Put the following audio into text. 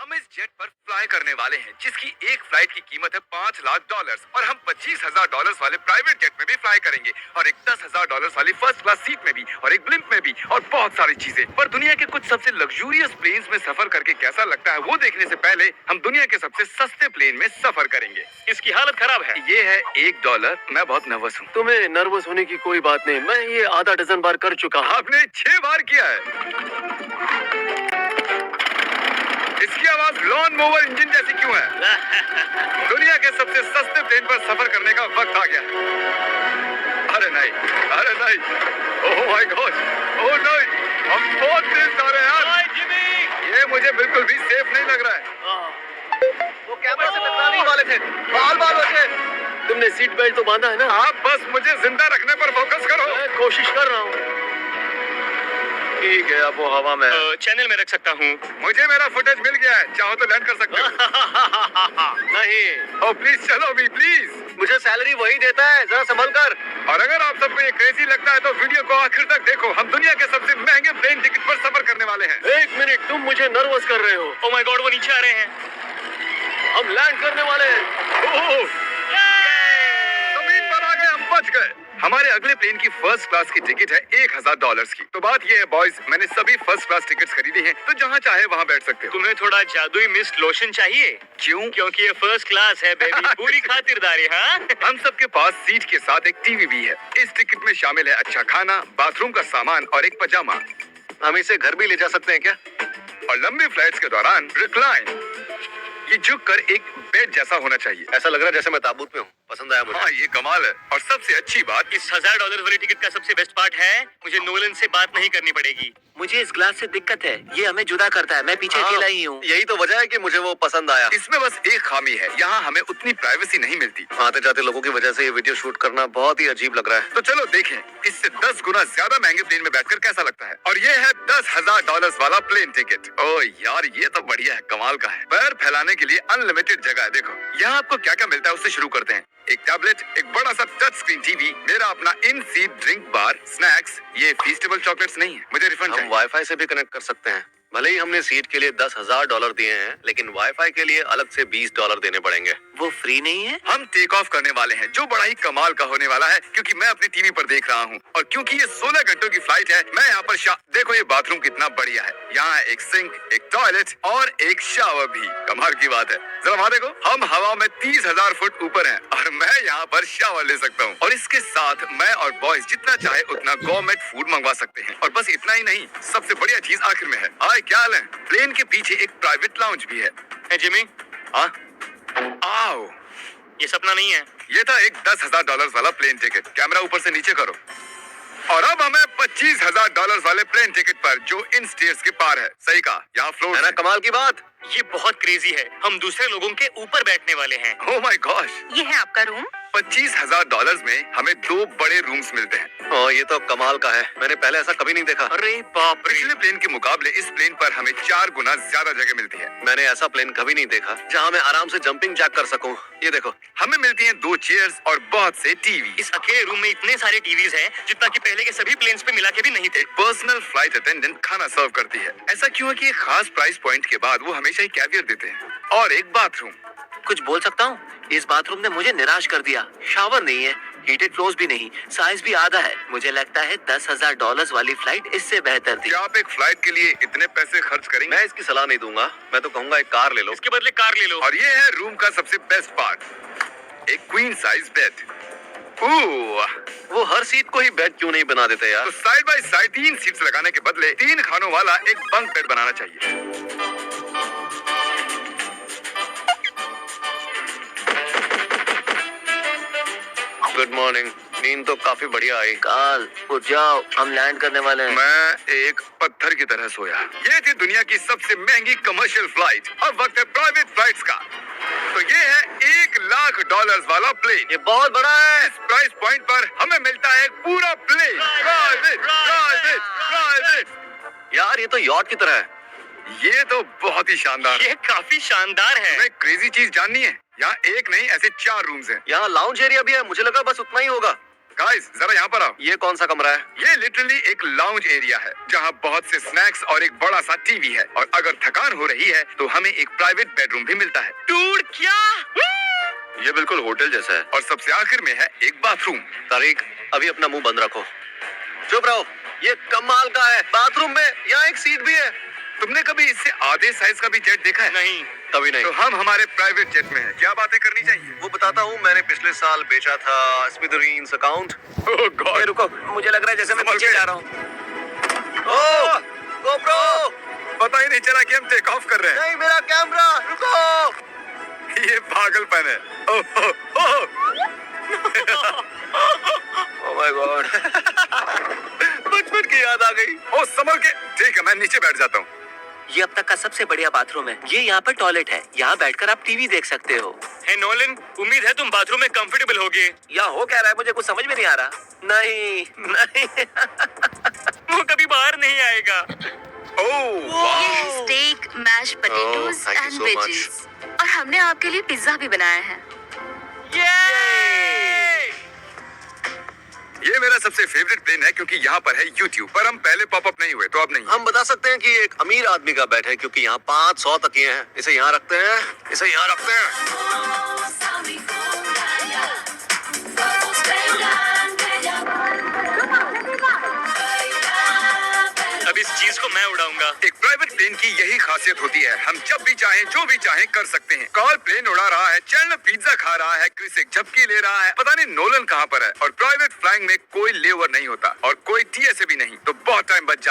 हम इस जेट पर फ्लाई करने वाले हैं जिसकी एक फ्लाइट की कीमत है $5 लाख और हम $25,000 वाले प्राइवेट जेट में भी फ्लाई करेंगे और एक $10,000 वाली फर्स्ट क्लास सीट में भी और एक ब्लिम्प में भी और बहुत सारी चीजें। पर दुनिया के कुछ सबसे लग्जूरियस प्लेन्स में सफर करके कैसा लगता है वो देखने से पहले हम दुनिया के सबसे सस्ते प्लेन में सफर करेंगे। इसकी हालत खराब है। ये है $1। मैं बहुत नर्वस हूँ। तुम्हें नर्वस होने की कोई बात नहीं, मैं ये आधा डजन बार कर चुका हूँ। आपने 6 बार किया है। इसकी आवाज लॉन मोवर इंजन जैसी क्यों है? दुनिया के सबसे सस्ते प्लेन पर सफर करने का वक्त आ गया। अरे नहीं, अरे नहीं, ओह माय गॉड, ओह नहीं, हम बहुत तेज जा रहे हैं यार। हाय जिमी, ये मुझे बिल्कुल भी सेफ नहीं लग रहा है। वो कैमरा से टकराने वाले थे, बाल बाल बचे। तुमने सीट बेल्ट तो बांधा है ना? आप बस मुझे जिंदा रखने पर फोकस करो। मैं कोशिश कर रहा हूँ। ठीक है, अब वो हवा में है। चैनल में रख सकता हूँ। मुझे मेरा फुटेज मिल गया है, चाहो तो लैंड कर सकते हो। नहीं, ओह प्लीज चलो भी प्लीज। मुझे सैलरी वही देता है, जरा संभल कर। और अगर आप सबको ये क्रेजी लगता है तो वीडियो को आखिर तक देखो। हम दुनिया के सबसे महंगे प्लेन टिकट पर सफर करने वाले हैं। 1 मिनट, तुम मुझे नर्वस कर रहे हो। ओह माय गॉड, वो नीचे आ रहे हैं। हम लैंड करने वाले हैं। ओह, जमीन पर आ गए, हम बच गए। हमारे अगले प्लेन की फर्स्ट क्लास की टिकट है $1,000 की। तो बात ये है बॉयज, मैंने सभी फर्स्ट क्लास टिकट्स खरीदी हैं, तो जहाँ चाहे वहाँ बैठ सकते हो। तुम्हें थोड़ा जादुई मिस्ट लोशन चाहिए? क्यों? क्योंकि ये फर्स्ट क्लास है बेबी। पूरी खातिरदारी। हाँ, हम सबके पास सीट के साथ एक टीवी भी है। इस टिकट में शामिल है अच्छा खाना, बाथरूम का सामान और एक पजामा। हम इसे घर भी ले जा सकते हैं क्या? और लंबी फ्लाइट्स के दौरान रिक्लाइन, ये झुक कर एक बेड जैसा होना चाहिए। ऐसा लग रहा है जैसे मैं ताबूत में हूँ। पसंद आया मुझे। हाँ, ये कमाल है। और सबसे अच्छी बात, इस $1,000 वाली टिकट का सबसे बेस्ट पार्ट है मुझे नोलन से बात नहीं करनी पड़ेगी। मुझे इस ग्लास से दिक्कत है, ये हमें जुदा करता है। मैं पीछे अकेला ही हूँ। यही तो वजह है कि मुझे वो पसंद आया। इसमें बस एक खामी है, यहाँ हमें उतनी प्राइवेसी नहीं मिलती। आते जाते लोगों की वजह से ये वीडियो शूट करना बहुत ही अजीब लग रहा है। तो चलो देखें, इससे 10 गुना ज्यादा महंगे प्लेन में बैठकर कैसा लगता है। और ये है $10,000 वाला प्लेन टिकट। ओह यार, ये तो बढ़िया है, कमाल का है। पैर फैलाने के लिए अनलिमिटेड जगह है। देखो यहाँ आपको क्या क्या मिलता है, उससे शुरू करते हैं। एक टैबलेट, एक बड़ा सा टच स्क्रीन टीवी, मेरा अपना इन सीट ड्रिंक बार, स्नैक्स। ये फीस्टेबल चॉकलेट्स नहीं है, मुझे रिफंड हम चाहिए। वाईफाई से भी कनेक्ट कर सकते हैं। भले ही हमने सीट के लिए $10,000 दिए हैं, लेकिन वाईफाई के लिए अलग से $20 देने पड़ेंगे। वो फ्री नहीं है? हम टेक ऑफ करने वाले हैं, जो बड़ा ही कमाल का होने वाला है, क्योंकि मैं अपनी टीवी पर देख रहा हूँ और क्योंकि ये 16 घंटों की फ्लाइट है। मैं यहाँ पर देखो ये बाथरूम कितना बढ़िया है। यहाँ है एक सिंक, एक टॉयलेट और एक शावर भी। कमाल की बात है। जरा वहाँ देखो, हम हवा में 30,000 फुट ऊपर हैं और मैं यहाँ पर शावर ले सकता हूँ। और इसके साथ मैं और बॉयज जितना चाहे उतना गवर्नमेंट फूड मंगवा सकते हैं। और बस इतना ही नहीं, सबसे बढ़िया चीज आखिर में है। हाय, क्या हाल है? प्लेन के पीछे एक प्राइवेट लाउंज भी है। है जिमी, हाँ, आओ। ये सपना नहीं है। ये था एक $10,000 वाला प्लेन टिकट। कैमरा ऊपर से नीचे करो। और अब हमें $25,000 वाले प्लेन टिकट पर, जो इन स्टेयर्स के पार है। सही कहा, यहाँ फ्लोर है ना कमाल की बात? ये बहुत क्रेजी है। हम दूसरे लोगों के ऊपर बैठने वाले हैं। ओह माय गॉश, ये है आपका रूम। $25,000 में हमें 2 बड़े रूम्स मिलते हैं। ओह, ये तो कमाल का है। मैंने पहले ऐसा कभी नहीं देखा। अरे बाप रे, पिछले प्लेन के मुकाबले इस प्लेन पर हमें 4 गुना ज्यादा जगह मिलती है। मैंने ऐसा प्लेन कभी नहीं देखा जहाँ मैं आराम से जंपिंग जैक कर सकूं। ये देखो, हमें मिलती हैं 2 चेयर्स और बहुत से टीवी। इस अकेले रूम में इतने सारे टीवीज हैं जितना कि पहले के सभी प्लेन्स पे मिला के भी नहीं थे। एक पर्सनल फ्लाइट अटेंडेंट खाना सर्व करती है। ऐसा क्यों है कि एक खास प्राइस पॉइंट के बाद वो हमेशा ही कैवियर देते हैं। और एक बाथरूम। कुछ बोल सकता हूँ? इस बाथरूम ने मुझे निराश कर दिया। शावर नहीं है, हीटेड फ्लोर्स भी नहीं, साइज भी आधा है। मुझे लगता है $10,000 वाली फ्लाइट इससे बेहतर थी। क्या आप एक फ्लाइट के लिए इतने पैसे खर्च करेंगे? मैं इसकी सलाह नहीं दूंगा। मैं तो कहूंगा एक कार ले लो। इसके बदले कार ले लो। और ये है रूम का सबसे बेस्ट पार्ट, एक क्वीन साइज बेड। वो हर सीट को ही बेड क्यों नहीं बना देते यार? तो साइड बाय साइड 3 सीट्स लगाने के बदले 3 खानों वाला एक बंक बेड बनाना चाहिए। Good morning. नींद तो काफी बढ़िया आई। काल उठ जाओ, हम लैंड करने वाले हैं। मैं एक पत्थर की तरह सोया। ये थी दुनिया की सबसे महंगी कमर्शियल फ्लाइट। अब वक्त है प्राइवेट फ्लाइट्स का। तो ये है $1,00,000 वाला प्लेन। ये बहुत बड़ा है। इस प्राइस पॉइंट पर हमें मिलता है पूरा प्लेन। Private, private, private. यार ये तो यॉट की तरह है। ये तो बहुत ही शानदार है। ये काफी शानदार है। तुम्हें क्रेजी चीज जाननी है? यहाँ एक नहीं, ऐसे 4 रूम्स हैं। यहाँ लाउंज एरिया भी है। मुझे लगा बस उतना ही होगा। गाइस जरा यहाँ पर आओ। ये कौन सा कमरा है? ये लिटरली एक लाउंज एरिया है जहाँ बहुत से स्नैक्स और एक बड़ा सा टीवी है और अगर थकान हो रही है तो हमें एक प्राइवेट बेडरूम भी मिलता है। डूड क्या? ये बिल्कुल होटल जैसा है। और सबसे आखिर में है एक बाथरूम। तारिक, अभी अपना मुंह बंद रखो। चुप रहो। ये कमाल का है। बाथरूम में यहाँ एक सीट भी है। तुमने कभी इससे आधे साइज का भी जेट देखा है? नहीं। कभी नहीं। तो हम हमारे प्राइवेट जेट में हैं। क्या बातें करनी चाहिए? वो बताता हूँ, मैंने पिछले साल बेचा था स्मिथरीन्स अकाउंट। ओह गॉड, रुको, मुझे लग रहा है जैसे मैं संभल नीचे के। जा रहा हूँ। ओह, GoPro! पता ही नहीं चला कि हम टेक ऑफ कर रहे हैं। नहीं, मेरा कैमरा, रुको। ये पागलपन है। Oh, oh, oh. Oh my God. बचपन की याद आ गई। ओ संभल के। ठीक है, मैं नीचे बैठ जाता हूँ। ये अब तक का सबसे बढ़िया बाथरूम है। ये यहाँ पर टॉयलेट है। यहाँ बैठकर आप टीवी देख सकते हो। हे नोलन, उम्मीद है तुम बाथरूम में कंफर्टेबल होगे। या हो क्या रहा है, मुझे कुछ समझ में नहीं आ रहा। नहीं, नहीं। वो कभी बाहर नहीं आएगा। ओह ये है steak, mash potatoes thank you and so veggies. और हमने आपके लिए पिज्जा भी बनाया है। ये मेरा सबसे फेवरेट प्लेन है क्योंकि यहाँ पर है YouTube। पर हम पहले पॉपअप नहीं हुए तो अब नहीं। हम बता सकते हैं कि एक अमीर आदमी का बेड है क्योंकि यहाँ 500 तकिए हैं। इसे यहाँ रखते हैं, इसे यहाँ रखते हैं। अब इस चीज को मैं उड़ाऊंगा। एक प्राइवेट प्लेन की यही खासियत होती है, हम जब भी चाहें जो भी चाहें कर सकते हैं। कार्ल प्लेन उड़ा रहा है, चैंडलर पिज्जा खा रहा है, क्रिस एक झपकी ले रहा है, पता नहीं नोलन कहाँ पर है। और प्राइवेट फ्लाइंग में कोई लेवर नहीं होता और कोई TSA भी नहीं, तो बहुत टाइम बच जाता है।